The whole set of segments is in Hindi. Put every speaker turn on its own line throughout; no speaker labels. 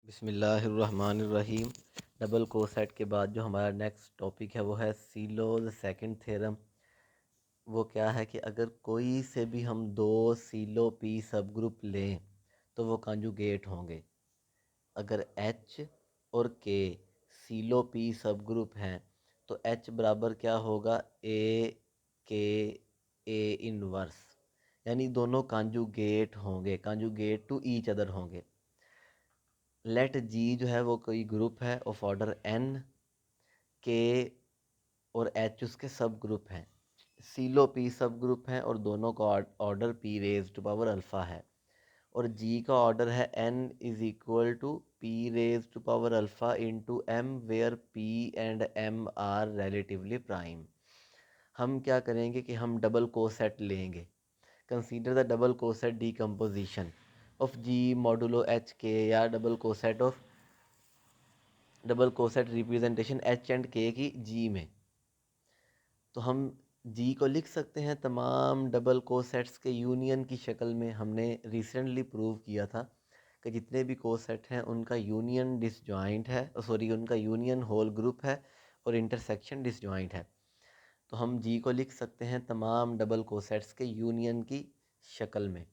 बिस्मिल्लाहिर्रहमानिर्रहीम। डबल कोसेट के बाद जो हमारा नेक्स्ट टॉपिक है वो है सीलोज़ सेकंड थ्योरम। वो क्या है कि अगर कोई से भी हम दो सीलो पी सब ग्रुप लें तो वो कंजुगेट होंगे। अगर H और K सीलो पी सब ग्रुप हैं तो H बराबर क्या होगा, A के A इनवर्स, यानी दोनों कंजुगेट होंगे, कंजुगेट टू ईच अदर होंगे। लेट जी जो है वो कोई ग्रुप है ऑफ ऑर्डर n, के और एच उसके सब ग्रुप हैं, सीलो पी सब ग्रुप हैं और दोनों का order P raise to power alpha है, और जी का ऑर्डर है n is equal to P raise to power alpha into M, where P and M are relatively prime. हम क्या करेंगे कि हम डबल कोसेट लेंगे। Consider the double coset decomposition of G modulo H K, या double coset representation H and K की जी में। तो हम जी को लिख सकते हैं तमाम डबल कोसेट्स के यूनियन की शक्ल में। हमने रिसेंटली प्रूव किया था कि जितने भी कोसेट हैं उनका यूनियन डिसजॉइंट है, उनका यूनियन होल ग्रुप है और इंटरसेक्शन डिसजॉइंट है। तो हम जी को लिख सकते हैं तमाम डबल कोसेट्स के यूनियन की शक्ल में।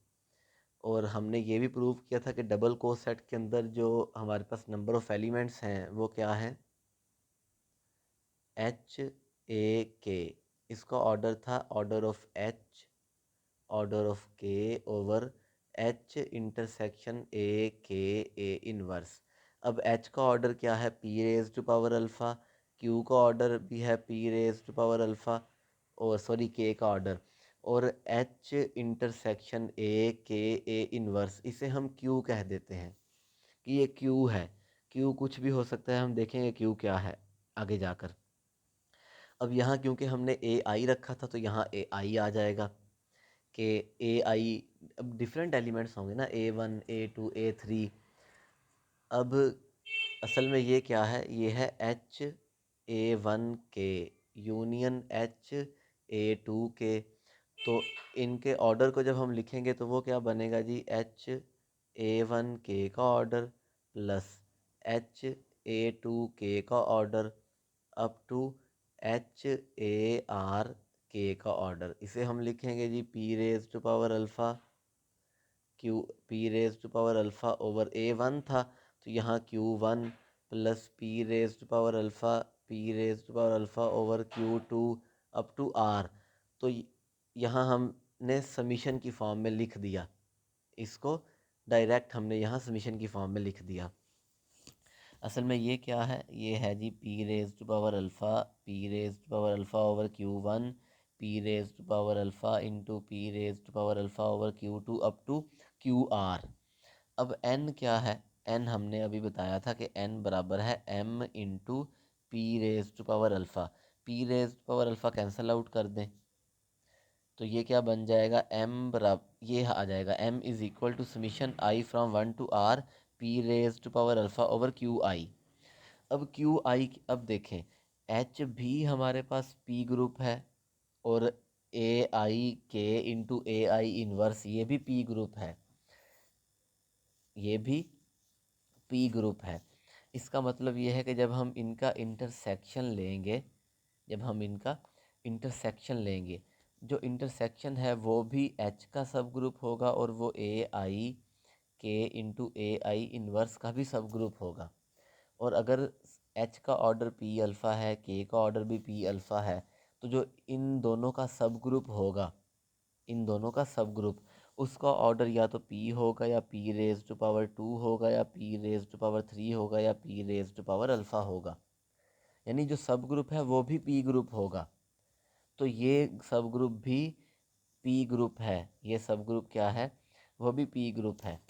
और हमने ये भी प्रूव किया था कि डबल कोसेट के अंदर जो हमारे पास नंबर ऑफ़ एलिमेंट्स हैं वो क्या है, एच ए के। इसका ऑर्डर था order of H, order of K over H intersection A K A inverse. अब एच का ऑर्डर क्या है, P raise to power alpha, Q का ऑर्डर भी है P raise to power alpha, और के का ऑर्डर, और H intersection A K A inverse, इसे हम क्यू कह देते हैं कि ये क्यू है। क्यू कुछ भी हो सकता है, हम देखेंगे क्यू क्या है आगे जाकर। अब यहाँ क्योंकि हमने ए आई रखा था तो यहाँ ए आई आ जाएगा कि ए आई, अब डिफरेंट एलिमेंट्स होंगे ना, A1 A2 A3। अब असल में ये क्या है, ये है एच A1 के यूनियन एच A2 के। तो इनके ऑर्डर को जब हम लिखेंगे तो वो क्या बनेगा जी, एच A1 के का order plus H A2 K का order up to H A R K का ऑर्डर। इसे हम लिखेंगे G P raise to power alpha Q, P raise to power alpha over A1 था तो यहाँ Q1 plus P raise to power alpha, P raise to power alpha over Q2 up to R। तो यहाँ हमने समीशन की फॉर्म में लिख दिया, इसको डायरेक्ट हमने यहाँ समीशन की फॉर्म में लिख दिया। असल में ये क्या है, ये है G P raise to power alpha, P raise to power alpha over Q1, P raise to power alpha into P raise to power alpha over Q2 up to QR। अब n क्या है, n हमने अभी बताया था कि n बराबर है m into P raise to power alpha. P raise to power alpha cancel out कर दें तो ये क्या बन जाएगा, m बराबर ये आ जाएगा m is equal to summation i from 1 to r P raise to power alpha over Q I. अब क्यू आई, अब देखें एच भी हमारे पास पी ग्रुप है और ए आई के इंटू ए आई इनवर्स ये भी पी ग्रुप है, ये भी पी ग्रुप है। इसका मतलब ये है कि जब हम इनका इंटरसेक्शन लेंगे, जब हम इनका इंटरसेक्शन लेंगे, जो इंटरसेक्शन है वो भी एच का सब ग्रुप होगा और वो ए आई के इंटू ए आई इनवर्स का भी सब ग्रुप होगा। और अगर एच का ऑर्डर पी अल्फ़ा है, के का ऑर्डर भी पी अल्फ़ा है, तो जो इन दोनों का सब ग्रुप होगा, इन दोनों का सब ग्रुप, उसका ऑर्डर या तो पी होगा या पी रेज टू पावर 2 होगा या पी रेज टू पावर 3 होगा या P raise to power alpha होगा। यानी जो सब ग्रुप है वो भी पी ग्रुप होगा। तो ये सब ग्रुप भी पी ग्रुप है, ये सब ग्रुप क्या है, वो भी पी ग्रुप है।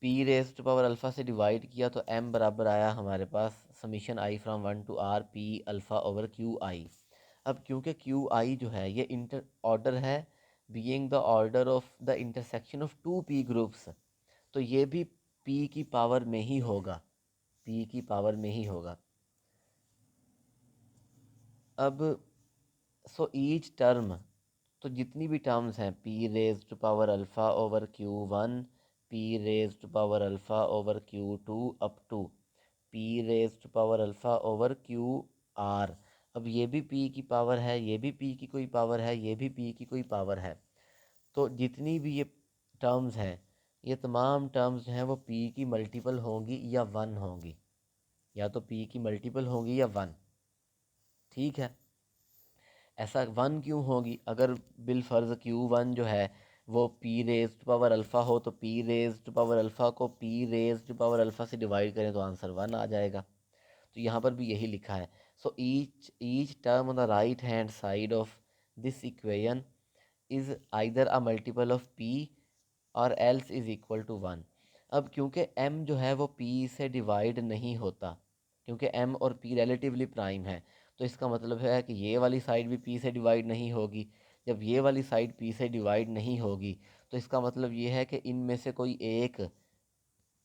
P raise to power alpha से डिवाइड किया तो m बराबर आया हमारे पास summation i from 1 to r P alpha over Q I. अब क्योंकि क्यू आई जो है ये इंटर ऑर्डर है, being the order of the intersection of two P groups, तो ये भी p की पावर में ही होगा, p की पावर में ही होगा। अब सो ईच टर्म, तो जितनी भी टर्म्स हैं P raise to power alpha over Q1, P raised power alpha over Q two up to P raised power alpha over Q R. अब ये भी पी की पावर है, ये भी पी की कोई पावर है, ये भी पी की कोई पावर है। तो जितनी भी ये टर्म्स हैं, ये तमाम टर्म्स जो हैं वो पी की मल्टीपल होंगी या वन होंगी, या तो पी की मल्टीपल होंगी या वन। ठीक है, ऐसा वन क्यों होगी? अगर बिलफर्ज क्यू वन जो है वो पी रेज्ड पावर अल्फ़ा हो, तो पी रेज्ड पावर अल्फ़ा को पी रेज्ड पावर अल्फ़ा से डिवाइड करें तो आंसर वन आ जाएगा। तो यहाँ पर भी यही लिखा है। So each term on the right hand side of this equation is either a multiple of P और else is equal to one. अब क्योंकि m जो है वो p से डिवाइड नहीं होता, क्योंकि m और p रिलेटिवली प्राइम है, तो इसका मतलब है कि ये वाली साइड भी p से डिवाइड नहीं होगी। जब ये वाली साइड p से डिवाइड नहीं होगी तो इसका मतलब ये है कि इनमें से कोई एक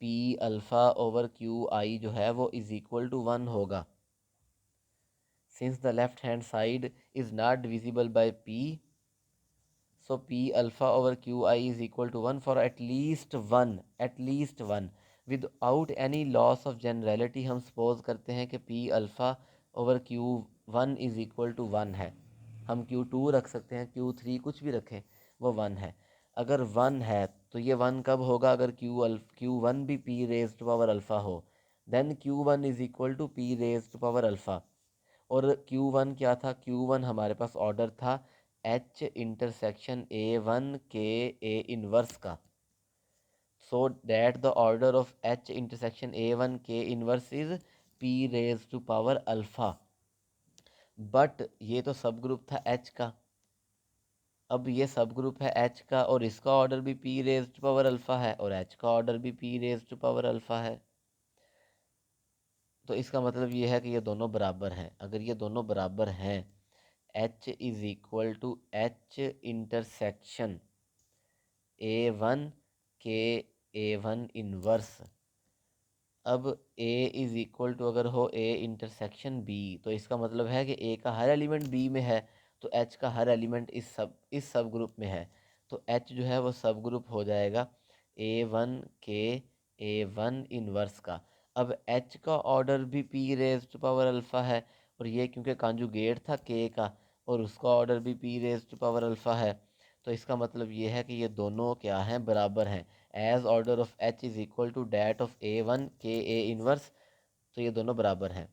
p alpha over Q I जो है वो इज़ इक्वल टू वन होगा। Since the left hand side is not divisible by p, so p alpha over qi is equal to 1 for at least one without any loss of generality। हम सपोज करते हैं कि p alpha over q1 is equal to 1 है। हम q2 रख सकते हैं, q3 कुछ भी रखें, वो 1 है। अगर 1 है तो ये 1 कब होगा? अगर q1 भी p raised to power alpha हो, then q1 is equal to p raised to power alpha. और Q1 क्या था? Q1 हमारे पास ऑर्डर था H इंटरसेक्शन A1 के A इनवर्स का। So that the order of H intersection A1 के inverse is P raise to power alpha. But ये तो सब ग्रुप था H का। अब ये सब ग्रुप है H का और इसका ऑर्डर भी P raise to power alpha है और H का ऑर्डर भी P raise to power alpha है। तो इसका मतलब ये है कि ये दोनों बराबर हैं। अगर ये दोनों बराबर हैं, H is equal to H intersection A1 के A1 इनवर्स। अब A इज़ इक्वल टू अगर हो A इंटरसेक्शन B, तो इसका मतलब है कि A का हर एलिमेंट B में है, तो H का हर एलिमेंट इस सब ग्रुप में है। तो H जो है वो सब ग्रुप हो जाएगा A1 के A1 इनवर्स का। अब H का ऑर्डर भी P raise to power alpha है, और ये क्योंकि कॉन्जुगेट था K का, और उसका ऑर्डर भी P raise to power alpha है, तो इसका मतलब ये है कि ये दोनों क्या हैं? बराबर हैं। As order of H is equal to that of A1 के A इनवर्स, तो ये दोनों बराबर हैं।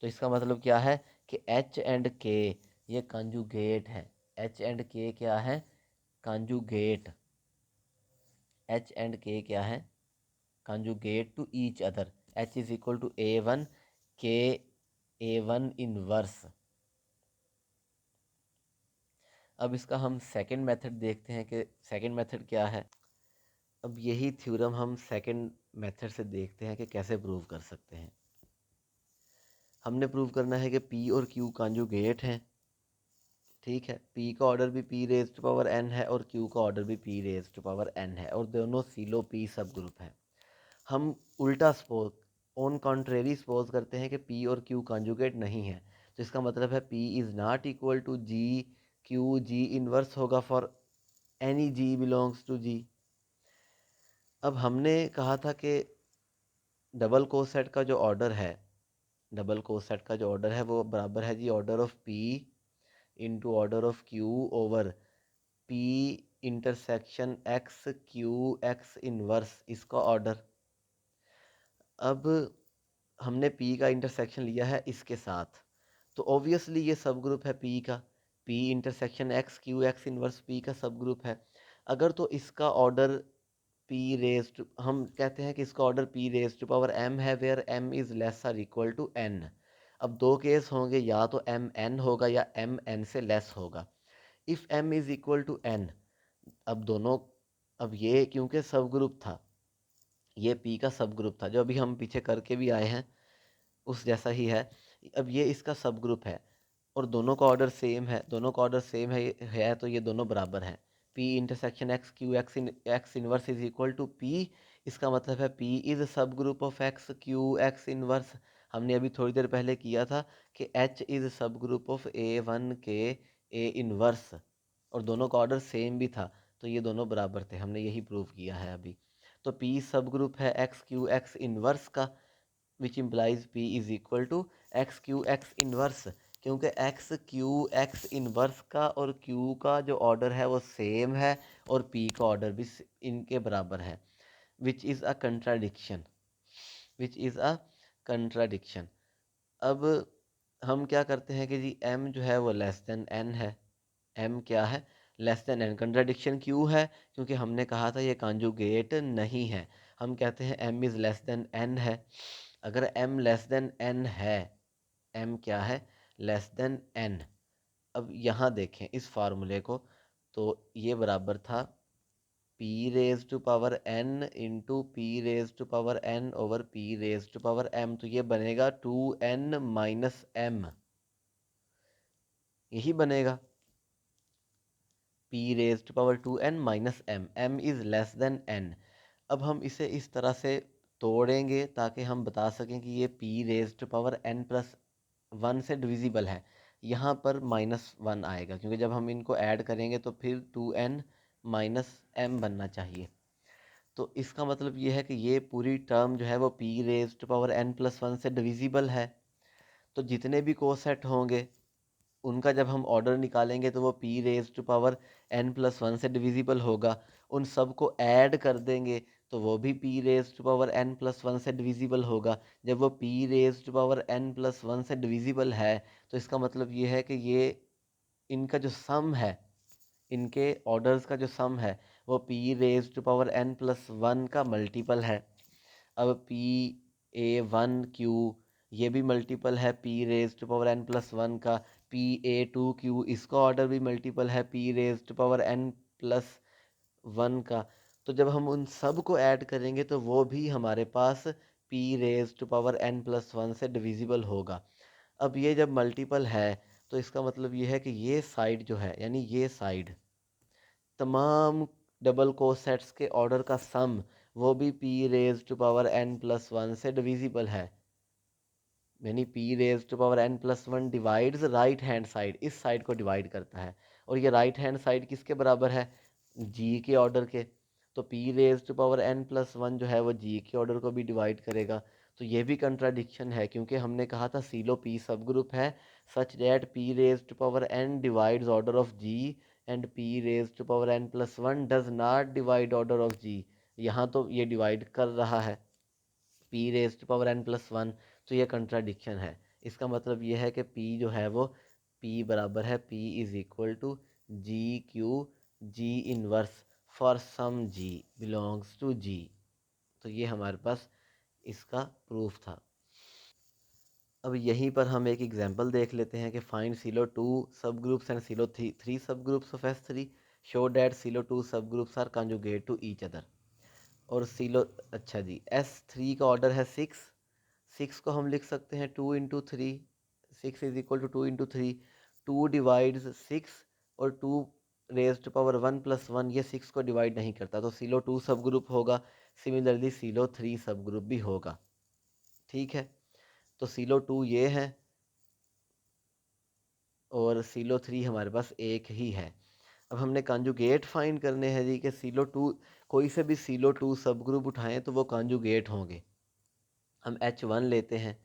तो इसका मतलब क्या है कि H एंड K ये कंजुगेट हैं। H एंड K क्या है? कंजुगेट। H एंड K क्या है? Conjugate to each other. H is equal to A1 के A1 इनवर्स। अब इसका हम सेकंड मेथड देखते हैं कि सेकंड मेथड क्या है। अब यही थ्योरम हम सेकंड मेथड से देखते हैं कि कैसे प्रूव कर सकते हैं। हमने प्रूव करना है कि P और Q कॉन्जुगेट हैं। ठीक है, P का ऑर्डर भी P raise to power n है और Q का ऑर्डर भी P raise to power n है, और दोनों सीलो P सब ग्रुप हैं। हम उल्टा सपोज ऑन कॉन्ट्रेरी सपोज करते हैं कि P और Q कॉन्जुगेट नहीं है, तो इसका मतलब है P is not equal to G, Q G inverse होगा for any G belongs to G। अब हमने कहा था कि डबल कोसेट का जो ऑर्डर है, डबल कोसेट का जो ऑर्डर है वो बराबर है जी order of P into order of Q over P intersection X Q X inverse, इसका ऑर्डर। अब हमने P का इंटरसेक्शन लिया है इसके साथ, तो ऑब्वियसली ये सब ग्रुप है P का। P intersection X Q X inverse P का सब ग्रुप है। अगर तो इसका ऑर्डर P रेज टू, हम कहते हैं कि इसका order P raise to power M है, where M is less or equal to N। अब दो केस होंगे, या तो M N होगा या M N से लेस होगा। If M is equal to N, अब दोनों, अब ये क्योंकि सब ग्रुप था, ये P का सब ग्रुप था, जो अभी हम पीछे करके भी आए हैं उस जैसा ही है। अब ये इसका सब ग्रुप है और दोनों का ऑर्डर सेम है, दोनों का ऑर्डर सेम है तो ये दोनों बराबर हैं। P intersection X Q X inverse is equal to P। इसका मतलब है P is subgroup of X Q X inverse. हमने अभी थोड़ी देर पहले किया था कि H is subgroup of A1 के A इनवर्स, और दोनों का ऑर्डर सेम भी था, तो ये दोनों बराबर थे, हमने यही प्रूव किया है अभी। तो पी सब ग्रुप है एक्स क्यू एक्स इनवर्स का, which implies P is equal to X Q X inverse, क्योंकि एक्स क्यू एक्स इनवर्स का और क्यू का जो ऑर्डर है वो सेम है और पी का ऑर्डर भी इनके बराबर है, which is a contradiction, which is a contradiction. अब हम क्या करते हैं कि जी m जो है वो लेस देन n है, m क्या है, लेस देन n। कंट्राडिक्शन क्यों है, क्योंकि हमने कहा था ये कॉन्जुगेट नहीं है। हम कहते हैं m is less than n है। अगर m लेस देन n है, m क्या है, लेस देन n। अब यहाँ देखें इस फार्मूले को, तो ये बराबर था p raise to power n into P raise to power n over p raise to power m। तो ये बनेगा 2n माइनस m, यही बनेगा p raise to power 2n minus m, m is less than n। अब हम इसे इस तरह से तोड़ेंगे ताकि हम बता सकें कि ये p raise to power n plus 1 से डिविजिबल है। यहाँ पर -1 आएगा, क्योंकि जब हम इनको ऐड करेंगे तो फिर 2n माइनस m बनना चाहिए। तो इसका मतलब ये है कि ये पूरी टर्म जो है वो p raise to power n plus 1 से डिविजिबल है। तो जितने भी कोसेट होंगे उनका जब हम ऑर्डर निकालेंगे तो वो p raise to power n plus 1 से डिविजिबल होगा। उन सब को ऐड कर देंगे तो वो भी p raise to power n plus 1 से डिविजिबल होगा। जब वो p raise to power n plus 1 से डिविजिबल है तो इसका मतलब ये है कि ये इनका जो सम है, इनके ऑर्डर्स का जो सम है वो p raise to power n plus 1 का मल्टीपल है। अब पी ए वन क्यू ये भी मल्टीपल है P raise to power n plus 1 का। पी ए टू क्यू इसका ऑर्डर भी मल्टीपल है P raise to power n plus 1 का। तो जब हम उन सब को ऐड करेंगे तो वो भी हमारे पास p raise to power n plus 1 से डिविजिबल होगा। अब ये जब मल्टीपल है तो इसका मतलब ये है कि ये साइड जो है, यानी ये साइड तमाम डबल कोसेट्स के ऑर्डर का सम वो भी p raise to power n plus 1 से डिविजिबल है। यानी p raise to power n plus 1 divides right hand side, इस साइड को डिवाइड करता है। और ये राइट हैंड साइड किसके बराबर है, g के ऑर्डर के। तो p raise to power n plus 1 जो है वो g के ऑर्डर को भी डिवाइड करेगा। तो ये भी कंट्राडिक्शन है, क्योंकि हमने कहा था सीलो p सब ग्रुप है such that p raise to power n divides order of g and p raise to power n plus 1 does not divide order of g। यहाँ तो ये डिवाइड कर रहा है p raise to power n plus 1। तो ये कंट्राडिक्शन है। इसका मतलब ये है कि p जो है वो p बराबर है p is equal to g q g inverse for some g belongs to g। तो ये हमारे पास इसका प्रूफ था। अब यहीं पर हम एक एग्जांपल देख लेते हैं कि फाइंड सीलो 2 सब groups and Sylow 3 subgroups of S3, show that Sylow 2 subgroups are conjugate to each other. और सीलो, अच्छा जी, S3 का ऑर्डर है 6, 6 को हम लिख सकते हैं 2 × 3, 6 इज इक्वल टू 2 × 3। 2 डिवाइड्स 6 और 2 रेज टू पावर 1 प्लस 1 ये 6 को डिवाइड नहीं करता, तो सीलो 2 सब ग्रुप होगा। सिमिलरली सीलो 3 सब ग्रुप भी होगा। ठीक है, तो सीलो 2 ये है और सीलो 3 हमारे पास एक ही है। अब हमने कॉन्जुगेट फाइंड करने हैं जी कि सीलो 2, कोई से भी सीलो 2 सब ग्रुप उठाएं तो वो कॉन्जुगेट होंगे। हम H1 लेते हैं,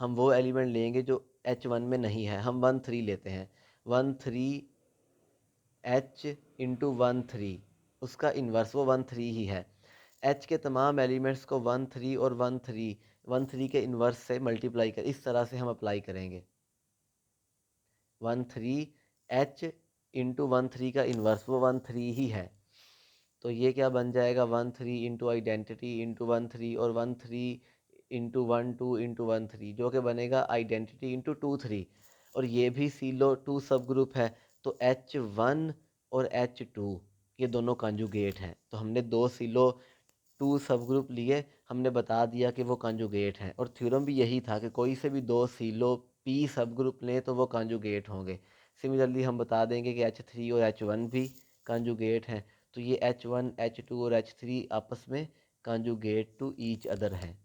हम वो एलिमेंट लेंगे जो H1 में नहीं है। हम 1 3 लेते हैं, 1 3 H इंटू 1 3, उसका इन्वर्स वो 1 3 ही है। H के तमाम एलिमेंट्स को 1 3 और 1 3, 1 3 के इन्वर्स से मल्टीप्लाई कर, इस तरह से हम अप्लाई करेंगे। 1 3 H इंटू 1 3 का इन्वर्स वो 1 3 ही है। तो ये क्या बन जाएगा, 1 3 इंटू आइडेंटिटी इंटू 1 3 और 1 3 इंटू 1 2 इंटू 1 3, जो कि बनेगा आइडेंटिटी इंटू 2 3। और ये भी सीलो 2 सब ग्रुप है, तो H1 और H2 ये दोनों कॉन्जुगेट हैं। तो हमने दो सीलो 2 सब ग्रुप लिए, हमने बता दिया कि वो कॉन्जुगेट हैं। और थ्योरम भी यही था कि कोई से भी दो सीलो P सब ग्रुप लें तो वो कॉन्जुगेट होंगे। सिमिलरली हम बता देंगे कि H3 और H1 भी कॉन्जुगेट हैं। तो ये H1 H2 और H3 आपस में कॉन्जुगेट टू ईच अदर हैं।